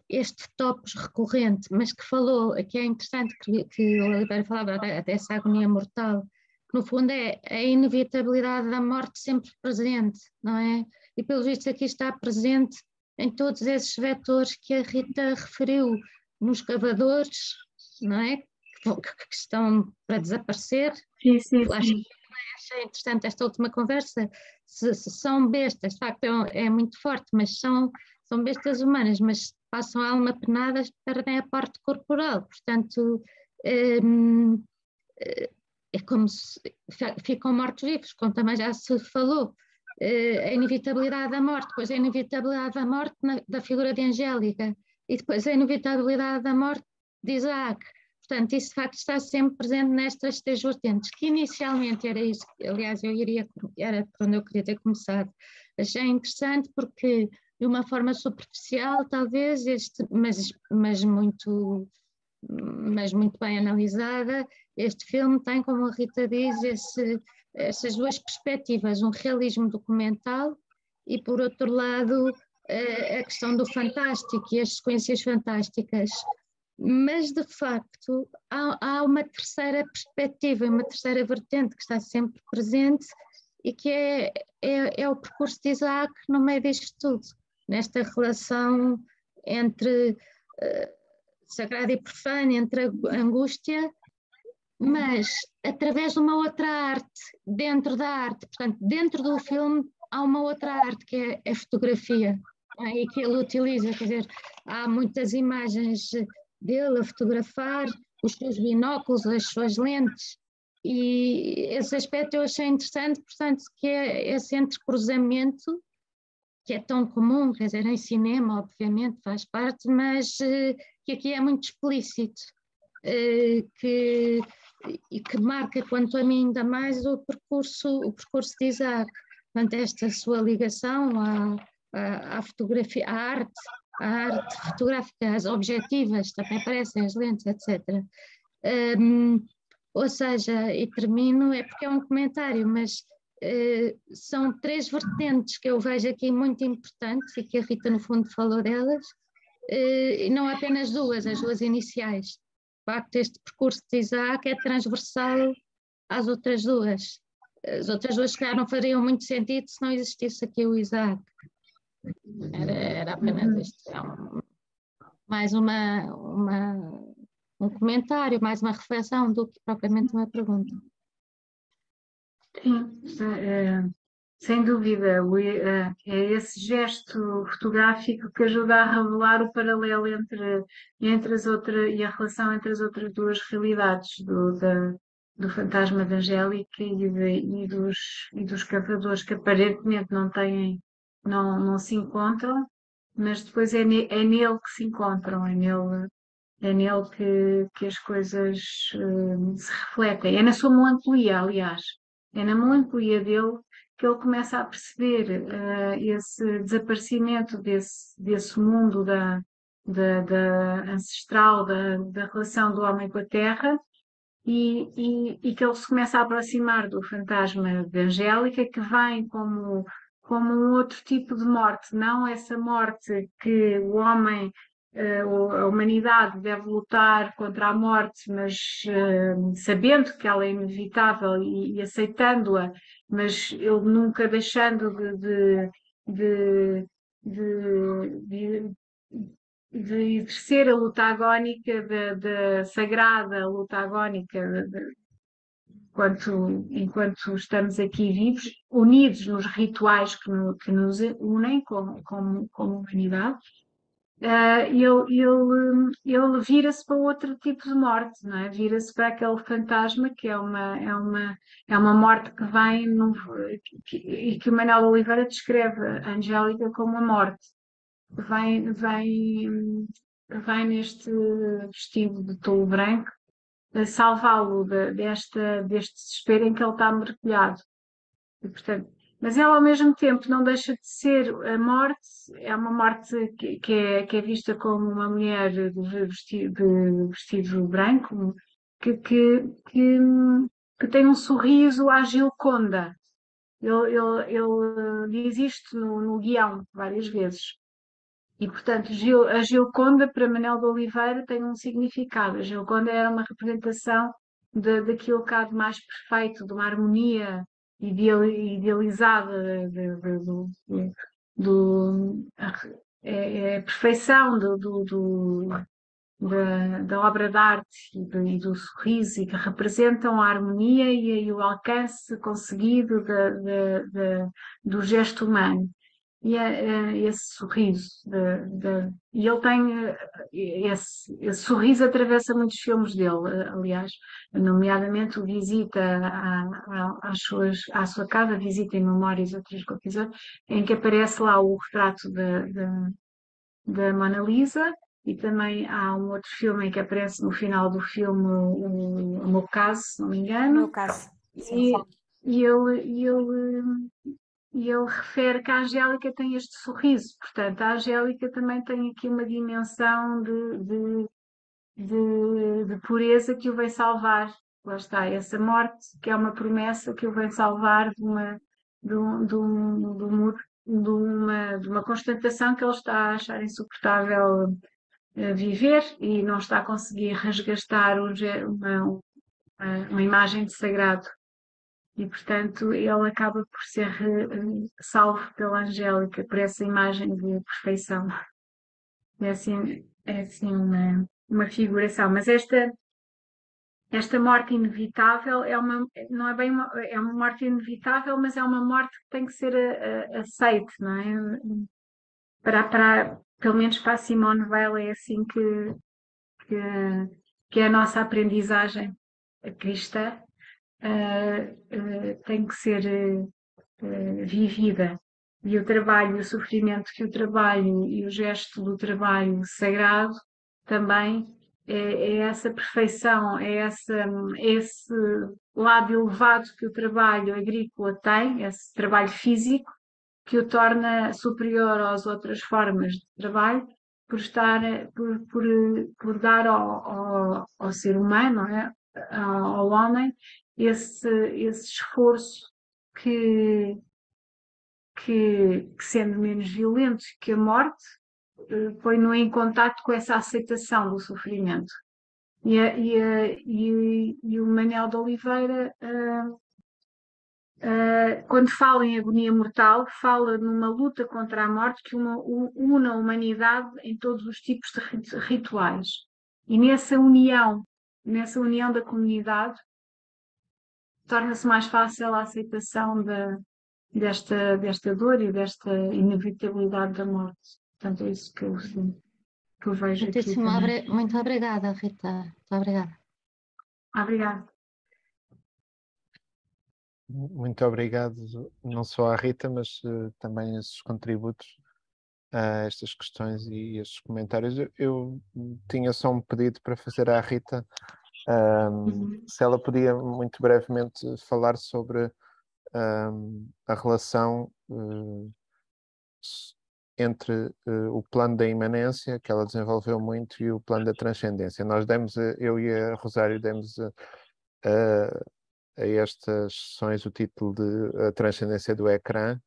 este topos recorrente, mas que falou, que é interessante que o Oliveira falava, até essa agonia mortal, que no fundo é a inevitabilidade da morte sempre presente, não é? E pelos vistos aqui está presente em todos esses vetores que a Rita referiu, nos cavadores, não é? Que estão para desaparecer. Sim, sim, sim. Achei interessante esta última conversa. Se são bestas, de facto é muito forte, mas são bestas humanas, mas passam a alma penada, perdem a parte corporal. Portanto, é como se ficam mortos-vivos, como também já se falou. A inevitabilidade da morte, depois a inevitabilidade da morte da figura de Angélica, e depois a inevitabilidade da morte de Isaac. Portanto, isso de facto está sempre presente nestas três vertentes, que inicialmente era isso, aliás, era por onde eu queria ter começado. Achei interessante porque, de uma forma superficial, talvez, mas muito bem analisada, este filme tem, como a Rita diz, essas duas perspectivas, um realismo documental e, por outro lado, a questão do fantástico e as sequências fantásticas. Mas, de facto, há uma terceira perspectiva, uma terceira vertente que está sempre presente e que é o percurso de Isaac no meio disto tudo, nesta relação entre sagrado e profano, entre a angústia, mas através de uma outra arte, dentro da arte, portanto, dentro do filme há uma outra arte que é a fotografia, e que ele utiliza, quer dizer, há muitas imagens dele a fotografar, os seus binóculos, as suas lentes, e esse aspecto eu achei interessante, portanto, que é esse entrecruzamento, que é tão comum, quer dizer, em cinema, obviamente, faz parte, mas que aqui é muito explícito, e que marca, quanto a mim, ainda mais o percurso de Isaac. Portanto, esta sua ligação à fotografia, à arte fotográfica, às objetivas, também aparecem as lentes, etc. Ou seja, e termino, é porque é um comentário, mas são três vertentes que eu vejo aqui muito importantes e que a Rita, no fundo, falou delas, e não apenas duas, as duas iniciais. De facto, este percurso de Isaac é transversal às outras duas. As outras duas, se calhar, não fariam muito sentido se não existisse aqui o Isaac. Era apenas isto. Mais um comentário, mais uma reflexão do que propriamente uma pergunta. Sim, sem dúvida, é esse gesto fotográfico que ajuda a revelar o paralelo entre as outras e a relação entre as outras duas realidades do fantasma da Angélica e dos cavadores que aparentemente não se encontram, mas depois é nele que se encontram, é nele que as coisas se refletem. É na sua melancolia, aliás. É na melancolia dele que ele começa a perceber esse desaparecimento desse mundo da ancestral, da relação do homem com a terra, e que ele se começa a aproximar do fantasma da Angélica, que vem como um outro tipo de morte, não essa morte que o homem, a humanidade deve lutar contra a morte, mas sabendo que ela é inevitável e aceitando-a, mas ele nunca deixando de, de, de exercer a luta agónica, da sagrada luta agónica, enquanto estamos aqui vivos, unidos nos rituais que nos unem como humanidade. Ele vira-se para outro tipo de morte, não é? Vira-se para aquele fantasma que é uma morte que vem e que o Manuel Oliveira descreve a Angélica como a morte. Vem neste vestido de tolo branco a salvá-lo deste desespero em que ele está mergulhado. E, portanto, mas ela ao mesmo tempo não deixa de ser a morte, é uma morte que é vista como uma mulher de vestido branco, que tem um sorriso à Gilconda, Ele diz isto no guião várias vezes. E, portanto, a Gioconda para Manuel de Oliveira tem um significado. A Gioconda era uma representação daquilo que há de mais perfeito, de uma harmonia idealizada, é a perfeição da obra de arte do sorriso, e que representam a harmonia e o alcance conseguido do gesto humano. E esse sorriso, e ele tem esse sorriso atravessa muitos filmes dele, aliás, nomeadamente o Visita à sua casa, Visita em Memórias, outros episódios, em que aparece lá o retrato da Mona Lisa, e também há um outro filme em que aparece no final do filme o meu caso, se não me engano. No meu caso, sim. E ele refere que a Angélica tem este sorriso, portanto, a Angélica também tem aqui uma dimensão de pureza que o vem salvar. Lá está, essa morte, que é uma promessa que o vem salvar de uma constatação que ele está a achar insuportável viver, e não está a conseguir resgatar uma imagem de sagrado. E, portanto, ele acaba por ser salvo pela Angélica, por essa imagem de perfeição. É assim uma figuração. Mas esta morte inevitável não é bem é uma morte inevitável, mas é uma morte que tem que ser aceite, não é? Pelo menos para a Simone Weil é assim que, que é a nossa aprendizagem cristã, tem que ser vivida. E o trabalho, o sofrimento que o trabalho e o gesto do trabalho sagrado também é essa perfeição, esse lado elevado que o trabalho agrícola tem, esse trabalho físico, que o torna superior às outras formas de trabalho, por dar ao ser humano, não é? Ao homem, esse esforço que, sendo menos violento que a morte, põe-no em contacto com essa aceitação do sofrimento. E o Manuel de Oliveira, quando fala em agonia mortal, fala numa luta contra a morte que une a humanidade em todos os tipos de rituais. E nessa união da comunidade, torna-se mais fácil a aceitação desta dor e desta inevitabilidade da morte. Portanto, é isso que eu vejo aqui também. Muito obrigada, Rita. Muito obrigada. Obrigada. Muito obrigado, não só à Rita, mas também a esses contributos a estas questões e estes comentários. Eu tinha só um pedido para fazer à Rita, se ela podia muito brevemente falar sobre a relação entre o plano da imanência, que ela desenvolveu muito, e o plano da transcendência. Nós eu e a Rosário demos a estas sessões o título de A Transcendência do Ecrã,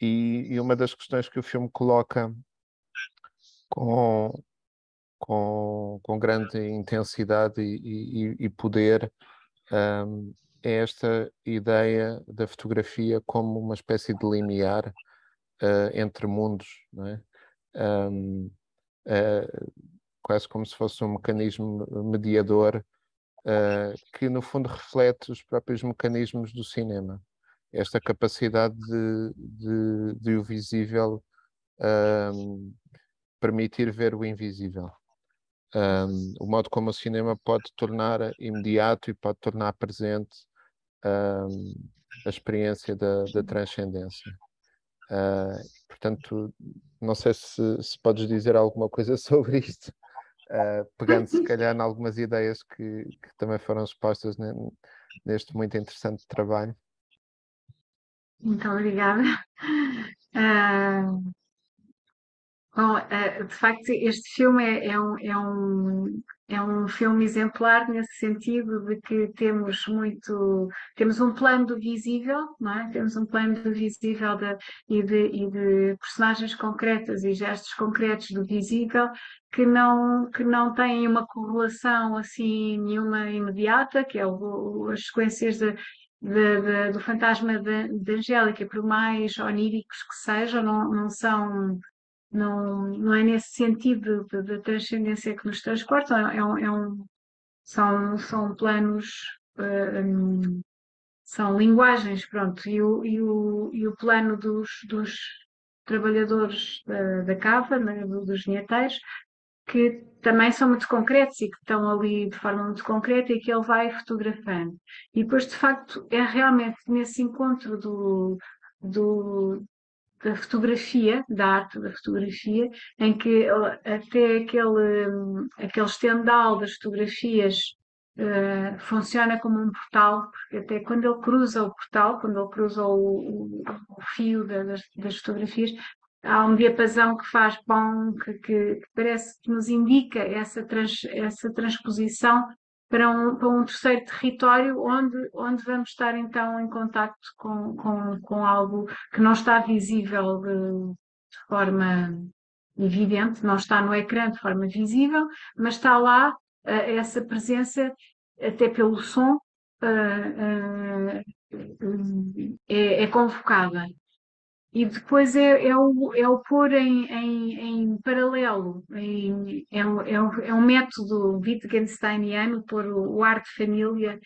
e uma das questões que o filme coloca com grande intensidade e poder é esta ideia da fotografia como uma espécie de limiar entre mundos, não é? Quase como se fosse um mecanismo mediador que no fundo reflete os próprios mecanismos do cinema. Esta capacidade de o visível permitir ver o invisível. O modo como o cinema pode tornar imediato e pode tornar presente a experiência da transcendência. Portanto, não sei se podes dizer alguma coisa sobre isto, pegando se calhar em algumas ideias que também foram expostas neste muito interessante trabalho. Muito obrigada. Bom, de facto, este filme é um filme exemplar nesse sentido de que temos um plano do visível, não é? Temos um plano do visível e de personagens concretas e gestos concretos do visível que não têm uma correlação assim nenhuma imediata, que é as sequências do fantasma de Angélica, por mais oníricos que sejam, não são. Não é nesse sentido de transcendência que nos transportam, são planos, são linguagens, pronto, e o plano dos trabalhadores da cava, né, dos vinheteiros, que também são muito concretos e que estão ali de forma muito concreta e que ele vai fotografando. E depois, de facto, é realmente nesse encontro da fotografia, da arte da fotografia, em que até aquele estendal das fotografias funciona como um portal, porque até quando ele cruza o portal, quando ele cruza o fio das fotografias, há um diapasão que faz pão, que parece que nos indica essa transposição para um terceiro território onde vamos estar então em contacto com algo que não está visível de forma evidente, não está no ecrã de forma visível, mas está lá essa presença, até pelo som, é convocada. E depois é o pôr em paralelo, é um método Wittgensteiniano, pôr o ar de família,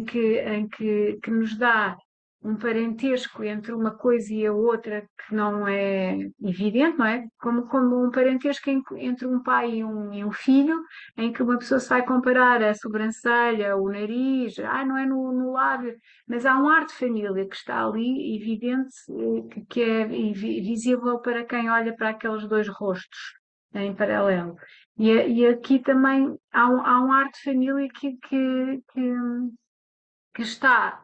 que nos dá um parentesco entre uma coisa e a outra que não é evidente, não é? Como um parentesco entre um pai e um filho, em que uma pessoa se vai comparar a sobrancelha, o nariz, não é no lábio, mas há um ar de família que está ali, evidente, que é visível para quem olha para aqueles dois rostos em paralelo. E aqui também há um ar de família que está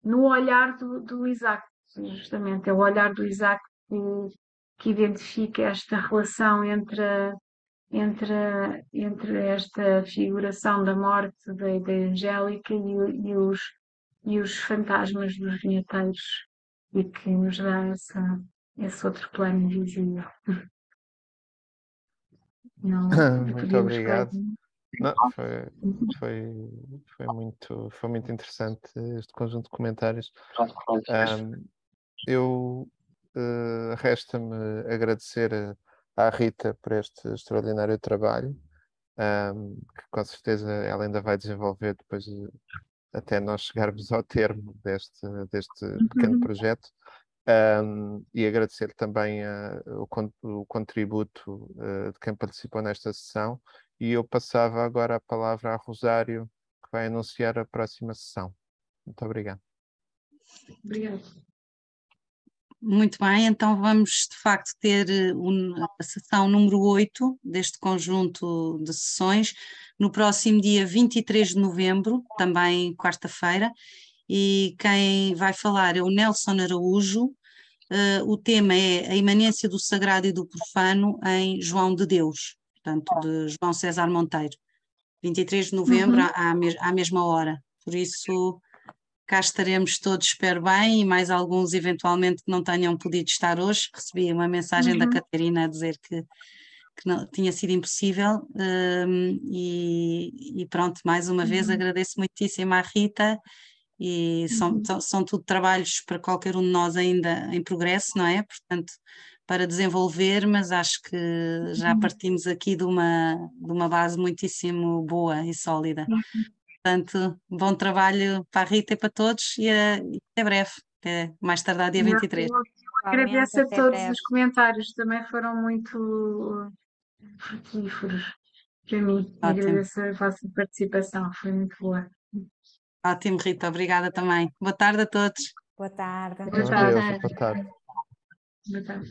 no olhar do Isaac, justamente. É o olhar do Isaac que identifica esta relação entre esta figuração da morte da Angélica e os fantasmas dos vinheteiros, e que nos dá esse outro plano invisível. Não, Muito obrigado. Não, foi muito interessante este conjunto de comentários. Resta-me agradecer à Rita por este extraordinário trabalho, que com certeza ela ainda vai desenvolver depois até nós chegarmos ao termo deste pequeno projeto. E agradecer também o contributo de quem participou nesta sessão, e eu passava agora a palavra a Rosário, que vai anunciar a próxima sessão. Muito obrigado. Obrigada. Muito bem, então vamos de facto ter a sessão número 8 deste conjunto de sessões no próximo dia 23 de novembro, também quarta-feira, e quem vai falar é o Nelson Araújo. O tema é a imanência do sagrado e do profano em João de Deus, portanto, de João César Monteiro, 23 de novembro à mesma hora. Por isso, cá estaremos todos, espero bem, e mais alguns eventualmente que não tenham podido estar hoje. Recebi uma mensagem da Catarina a dizer que não, tinha sido impossível, e pronto, mais uma vez agradeço muitíssimo à Rita. E são tudo trabalhos para qualquer um de nós ainda em progresso, não é? Portanto, para desenvolver, mas acho que já partimos aqui de uma base muitíssimo boa e sólida. Portanto, bom trabalho para a Rita e para todos, e até breve, até mais tardar dia 23. Agradeço a todos os comentários, também foram muito frutíferos para mim. Ótimo. Agradeço a vossa participação, foi muito boa. Ótimo, Rita, obrigada também. Boa tarde a todos. Boa tarde. Boa tarde. Boa tarde. Boa tarde.